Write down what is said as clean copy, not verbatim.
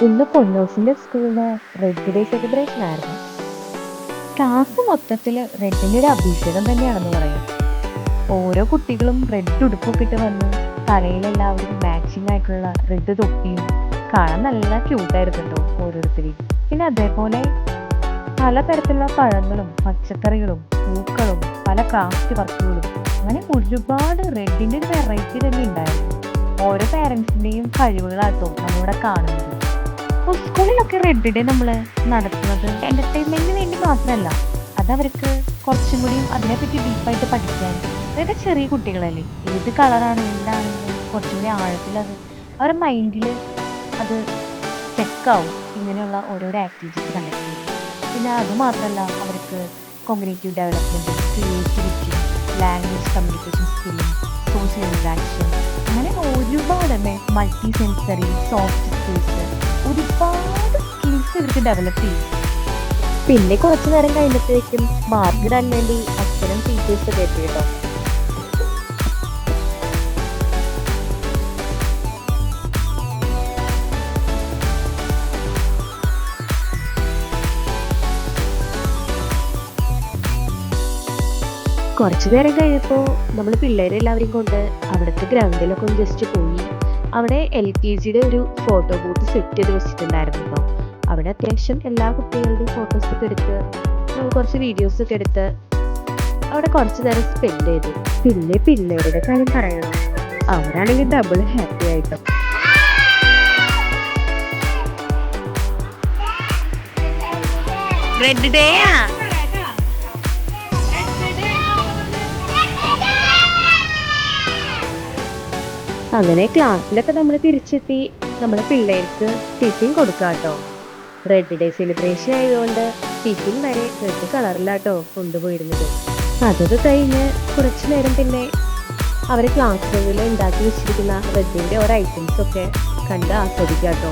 ഇന്ന് പൊന്നൂസിന്റെ സ്കൂളില് red day celebration ആയിരുന്നു. ക്ലാസ് മൊത്തത്തില് റെഡിന്റെ ഒരു അഭിഷേകം തന്നെയാണെന്ന് പറയാം. ഓരോ കുട്ടികളും റെഡ് ഉടുപ്പൊക്കെ ഇട്ട് വന്നു. തലയിലെല്ലാവരും മാച്ചിങ് ആയിട്ടുള്ള റെഡ് തൊപ്പിയും. കാണാൻ നല്ല ക്യൂട്ടായിരുന്നു കേട്ടോ ഓരോരുത്തരെയും. പിന്നെ അതേപോലെ പലതരത്തിലുള്ള പഴങ്ങളും പച്ചക്കറികളും പൂക്കളും പല ക്രാഫ്റ്റ് വർക്കുകളും അങ്ങനെ ഒരുപാട് റെഡിന്റെ ഒരു വെറൈറ്റി തന്നെ ഉണ്ടായിരുന്നു. ഓരോ പേരൻസിന്റെയും കഴിവുകളാട്ടോ നമ്മളിവിടെ കാണുന്നത്. അപ്പോൾ സ്കൂളിലൊക്കെ റെഡ് ഡേ നമ്മൾ നടത്തുന്നത് എന്റർടൈൻമെന്റിന് വേണ്ടി മാത്രമല്ല, അതവർക്ക് കുറച്ചും കൂടിയും അതിനെപ്പറ്റി ഡീപ്പായിട്ട് പഠിക്കാൻ. അതായത് ചെറിയ കുട്ടികളല്ലേ, ഏത് കളറാണ് എന്താണെങ്കിലും കുറച്ചും കൂടി ആഴത്തിൽ അത് അവരുടെ മൈൻഡിൽ അത് ചെക്കാവും ഇങ്ങനെയുള്ള ഓരോരോ ആക്ടിവിറ്റീസ് കണ്ടക്ട് ചെയ്യും. പിന്നെ അതുമാത്രമല്ല, അവർക്ക് cognitive development, creativity, language communication സ്കില്ലും സോഷ്യൽ ഇൻട്രാക്ഷൻ, അങ്ങനെ ഒരുപാട് മൾട്ടി സെൻസറി സോഫ്റ്റ് സ്കിൽസ്, ഒരുപാട് സ്കിൽസ് ഇവർക്ക് ഡെവലപ്പ് ചെയ്യും. പിന്നെ കുറച്ചു നേരം കഴിഞ്ഞപ്പോഴേക്കും മാർക്ക് ഇടാൻ വേണ്ടി അച്ഛനും ടീച്ചേഴ്സ് ഒക്കെ എത്തി കേട്ടോ. കുറച്ചു നേരം കഴിഞ്ഞപ്പോൾ നമ്മൾ പിള്ളേരെല്ലാവരെയും കൊണ്ട് അവിടുത്തെ ഗ്രൗണ്ടിലൊക്കെ ഒന്ന് ജസ്റ്റ് പോയി. അവിടെ LKGയുടെ ഒരു ഫോട്ടോ ബൂത്ത് സെറ്റ് ചെയ്ത് വെച്ചിട്ടുണ്ടായിരുന്നു കേട്ടോ. അവിടെ അത്യാവശ്യം എല്ലാ കുട്ടികളുടെയും ഫോട്ടോസൊക്കെ എടുത്ത് നമ്മൾ കുറച്ച് വീഡിയോസ് ഒക്കെ എടുത്ത് അവിടെ കുറച്ച് നേരം സ്പെൻഡ് ചെയ്തു. പിന്നെ പിള്ളേരുടെ കാര്യം പറയണം, അവരാണെങ്കിൽ ഡബിൾ ഹാപ്പി ആയിട്ടോ. റെഡ് ഡേ അങ്ങനെ ക്ലാസ്സിലൊക്കെ നമ്മൾ തിരിച്ചെത്തി. നമ്മുടെ പിള്ളേർക്ക് ടിഫിൻ കൊടുക്കാം കേട്ടോ. റെഡ് ഡേ സെലിബ്രേഷൻ ആയതുകൊണ്ട് ടിഫിൻ വരെ റെഡ് കളറിലാട്ടോ കൊണ്ടുപോയിരുന്നത്. അതൊക്കെ കഴിഞ്ഞ് കുറച്ചു നേരം പിന്നെ അവർ ക്ലാസ് റൂമിൽ ഉണ്ടാക്കി വെച്ചിരിക്കുന്ന റെഡിന്റെ ഓരോ ഐറ്റംസ് ഒക്കെ കണ്ട് ആസ്വദിക്കാം കേട്ടോ.